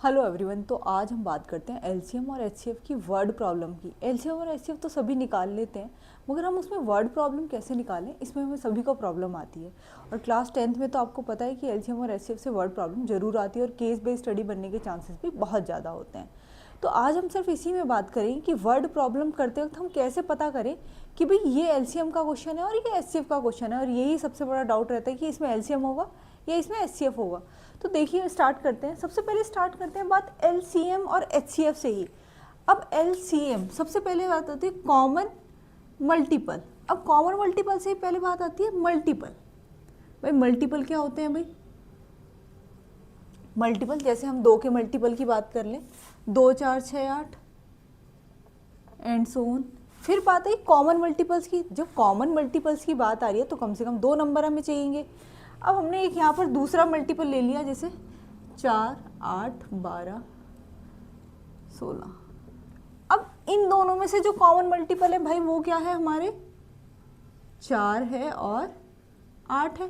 Hello everyone. तो आज हम बात करते हैं एलसीएम और एचसीएफ की वर्ड प्रॉब्लम की। एलसीएम और एचसीएफ तो सभी निकाल लेते हैं, मगर हम उसमें वर्ड प्रॉब्लम कैसे निकालें, इसमें हमें सभी को प्रॉब्लम आती है। और क्लास 10th में तो आपको पता है कि एलसीएम और एचसीएफ से वर्ड प्रॉब्लम जरूर आती है और केस बेस्ड स्टडी बनने के चांसेस भी बहुत ज़्यादा होते हैं। तो आज हम सिर्फ इसी में बात करें कि वर्ड प्रॉब्लम करते वक्त हम कैसे पता करें कि भाई ये एलसीएम का क्वेश्चन है और ये एचसीएफ का क्वेश्चन है। और यही सबसे बड़ा डाउट रहता है कि इसमें एलसीएम होगा या इसमें एचसीएफ होगा। तो देखिए स्टार्ट करते हैं। सबसे पहले स्टार्ट करते हैं बात एलसीएम और एचसीएफ से ही। अब एलसीएम सबसे पहले बात होती है कॉमन मल्टीपल। अब कॉमन मल्टीपल से ही पहले बात आती है मल्टीपल। भाई मल्टीपल क्या होते हैं भाई? मल्टीपल जैसे हम 2 के मल्टीपल की बात कर लें, 2 4 6 8 एंड सो ऑन। फिर बात है कॉमन मल्टीपल्स की। जब कॉमन मल्टीपल्स की बात आ रही है तो कम से कम 2 नंबर हमें चाहिए। अब हमने एक यहाँ पर दूसरा मल्टीपल ले लिया, जैसे 4 8 12 16। अब इन दोनों में से जो कॉमन मल्टीपल है भाई वो क्या है? हमारे 4 है और 8 है।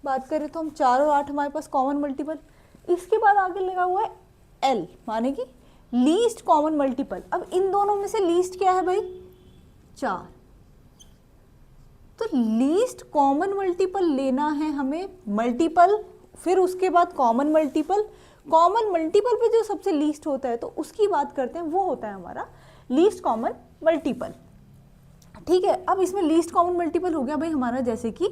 बात करें तो हम 4 और 8 हमारे पास कॉमन मल्टीपल। इसके बाद आगे लगा हुआ है एल, माने कि लीस्ट कॉमन मल्टीपल। अब इन दोनों में से लीस्ट क्या है भाई? 4। तो लीस्ट कॉमन मल्टीपल लेना है हमें, मल्टीपल, फिर उसके बाद कॉमन मल्टीपल। कॉमन मल्टीपल पे जो सबसे लीस्ट होता है तो उसकी बात करते हैं, वो होता है हमारा लीस्ट कॉमन मल्टीपल। ठीक है, अब इसमें लीस्ट कॉमन मल्टीपल हो गया भाई हमारा, जैसे कि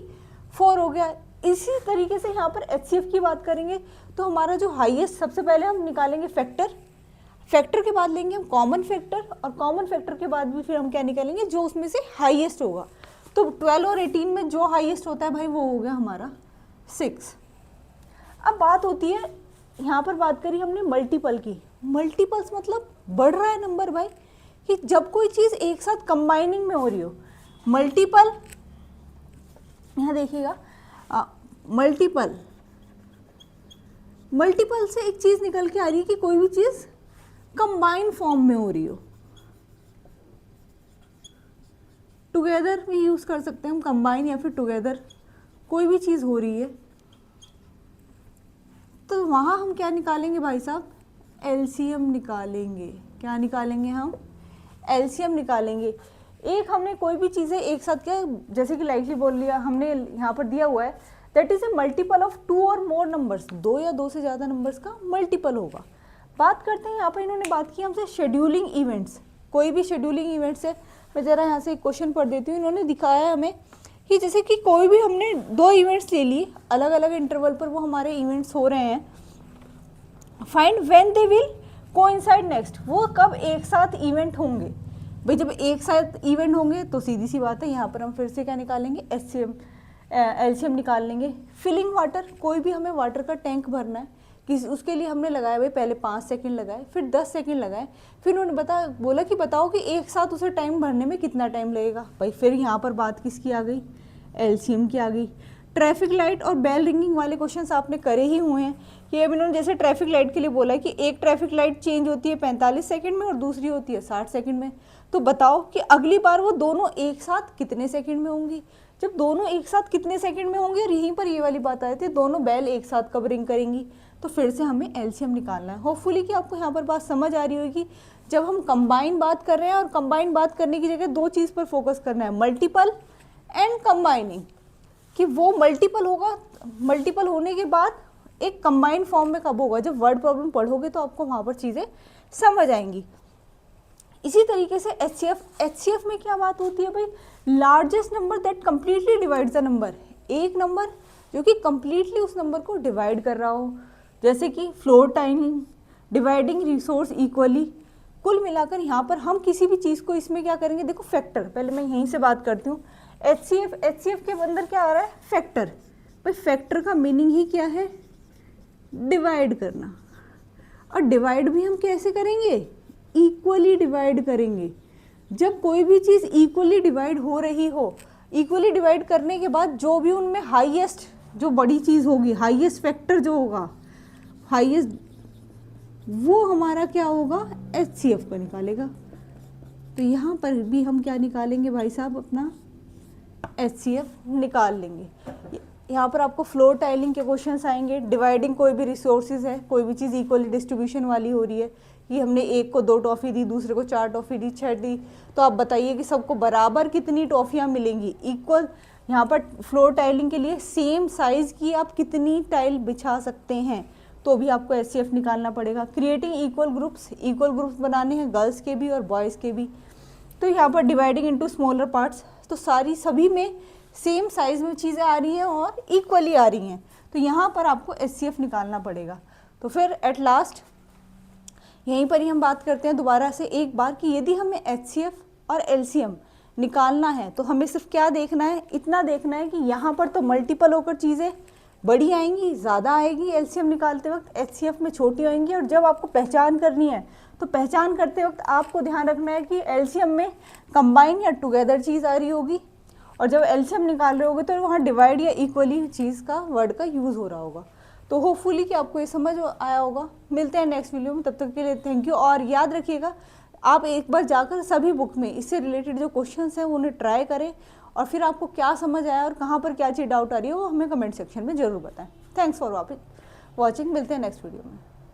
4 हो गया। इसी तरीके से यहाँ पर एचसीएफ की बात करेंगे तो हमारा जो हाईएस्ट, सबसे पहले हम निकालेंगे फैक्टर, फैक्टर के बाद लेंगे हम कॉमन फैक्टर, और कॉमन फैक्टर के बाद भी फिर हम क्या निकालेंगे? जो उसमें से हाईएस्ट होगा। तो 12 और 18 में जो हाईएस्ट होता है भाई वो हो गया हमारा 6। अब बात होती है, यहाँ पर बात करी हमने मल्टीपल की। मल्टीपल्स मतलब बढ़ रहा है नंबर भाई, कि जब कोई चीज़ एक साथ कंबाइनिंग में हो रही हो। मल्टीपल, यहाँ देखिएगा, मल्टीपल, मल्टीपल से एक चीज़ निकल के आ रही है कि कोई भी चीज़ कंबाइन फॉर्म में हो रही हो। टुगेदर भी यूज़ कर सकते हैं हम, कंबाइन या फिर टुगेदर, कोई भी चीज़ हो रही है तो वहाँ हम क्या निकालेंगे भाई साहब? एलसीएम निकालेंगे। क्या निकालेंगे हम? एलसीएम निकालेंगे। एक हमने कोई भी चीज़ें एक साथ क्या, जैसे कि लाइटली बोल लिया हमने, यहाँ पर दिया हुआ है that is a multiple of 2 और मोर नंबर्स। 2 या 2 से ज़्यादा नंबर्स का मल्टीपल होगा। बात करते हैं यहाँ पर, इन्होंने बात की हमसे शेड्यूलिंग इवेंट्स। कोई भी शेड्यूलिंग इवेंट्स है, मैं ज़रा यहाँ से एक क्वेश्चन पढ़ देती हूँ। इन्होंने दिखाया है हमें कि जैसे कि कोई भी हमने 2 इवेंट्स ले लिए, अलग अलग इंटरवल पर वो हमारे इवेंट्स हो रहे हैं। Find when they will coincide next, वो कब एक साथ इवेंट होंगे। भाई जब एक साथ इवेंट होंगे तो सीधी सी बात है, यहाँ पर हम फिर से क्या निकालेंगे? एलसीएम निकाल लेंगे। फिलिंग वाटर, कोई भी हमें वाटर का टैंक भरना है, किसी उसके लिए हमने लगाया भाई पहले 5 सेकंड लगाए, फिर 10 सेकंड लगाए, फिर उन्होंने बोला कि बताओ कि एक साथ उसे टाइम भरने में कितना टाइम लगेगा। भाई फिर यहाँ पर बात किसकी आ गई? एलसीएम की आ गई। ट्रैफिक लाइट और बेल रिंगिंग वाले क्वेश्चंस आपने करे ही हुए हैं कि अब इन्होंने जैसे ट्रैफिक लाइट के लिए बोला है कि एक ट्रैफिक लाइट चेंज होती है 45 सेकंड में और दूसरी होती है 60 सेकंड में। तो बताओ कि अगली बार वो दोनों एक साथ कितने सेकंड में होंगी? जब दोनों एक साथ कितने सेकंड में होंगे, और यहीं पर ये वाली बात आई थी दोनों बेल एक साथ कब रिंग करेंगी, तो फिर से हमें एलसीएम निकालना है। होपफुली कि आपको यहाँ पर बात समझ आ रही होगी। जब हम कंबाइन बात कर रहे हैं और कंबाइन बात करने की जगह 2 चीज़ पर फोकस करना है, मल्टीपल एंड कंबाइनिंग, कि वो मल्टीपल होगा, मल्टीपल होने के बाद एक कंबाइंड फॉर्म में कब होगा? जब वर्ड प्रॉब्लम पढ़ोगे तो आपको वहाँ पर चीज़ें समझ आएंगी। इसी तरीके से एचसीएफ में क्या बात होती है भाई? Largest number that completely divides the number, एक नंबर जो कि कंप्लीटली उस नंबर को डिवाइड कर रहा हो, जैसे कि floor timing, dividing resource equally. कुल मिलाकर यहाँ पर हम किसी भी चीज़ को इसमें क्या करेंगे? देखो फैक्टर, पहले मैं यहीं से बात करती हूँ। एचसीएफ के अंदर क्या आ रहा है? फैक्टर। भाई फैक्टर का मीनिंग ही क्या है? डिवाइड करना। और डिवाइड भी हम कैसे करेंगे? इक्वली डिवाइड करेंगे। जब कोई भी चीज़ इक्वली डिवाइड हो रही हो, इक्वली डिवाइड करने के बाद जो भी उनमें हाईएस्ट, जो बड़ी चीज़ होगी, हाईएस्ट फैक्टर जो होगा, हाईएस्ट, वो हमारा क्या होगा? एचसीएफ का निकालेगा। तो यहाँ पर भी हम क्या निकालेंगे भाई साहब? अपना एचसीएफ निकाल लेंगे। यहाँ पर आपको फ्लोर टाइलिंग के क्वेश्चंस आएंगे, डिवाइडिंग कोई भी रिसोर्सेज है, कोई भी चीज़ इक्वली डिस्ट्रीब्यूशन वाली हो रही है कि हमने एक को 2 टॉफ़ी दी, दूसरे को 4 टॉफ़ी दी, 6 दी, तो आप बताइए कि सबको बराबर कितनी टॉफ़ियाँ मिलेंगी, इक्वल। यहाँ पर फ्लोर टाइलिंग के लिए सेम साइज़ की आप कितनी टाइल बिछा सकते हैं, तो भी आपको एचसीएफ निकालना पड़ेगा। क्रिएटिंग इक्वल ग्रुप्स बनाने हैं, गर्ल्स के भी और बॉयज़ के भी। तो यहाँ पर डिवाइडिंग इनटू स्मॉलर पार्ट्स, तो सभी में सेम साइज़ में चीज़ें आ रही हैं और इक्वली आ रही हैं, तो यहाँ पर आपको एचसीएफ निकालना पड़ेगा। तो फिर एट लास्ट यहीं पर ही हम बात करते हैं दोबारा से एक बार कि यदि हमें एचसीएफ और एलसीएम निकालना है तो हमें सिर्फ क्या देखना है, इतना देखना है कि यहाँ पर तो मल्टीपल होकर चीज़ें बड़ी आएंगी, ज़्यादा आएगी एलसीएम निकालते वक्त, एचसीएफ में छोटी आएंगी। और जब आपको पहचान करनी है तो पहचान करते वक्त आपको ध्यान रखना है कि एलसीएम में कंबाइन या टुगेदर चीज़ आ रही होगी, और जब एलसीएम निकाल रहे होगे तो वहाँ डिवाइड या इक्वली चीज़ का वर्ड का यूज़ हो रहा होगा। तो होपफुली कि आपको ये समझ आया होगा। मिलते हैं नेक्स्ट वीडियो में, तब तक के लिए थैंक यू। और याद रखिएगा आप एक बार जाकर सभी बुक में इससे रिलेटेड जो क्वेश्चंस हैं उन्हें ट्राई करें, और फिर आपको क्या समझ आया और कहाँ पर क्या चीज़ डाउट आ रही है वो हमें कमेंट सेक्शन में ज़रूर बताएं। थैंक्स फॉर वॉचिंग, मिलते हैं नेक्स्ट वीडियो में।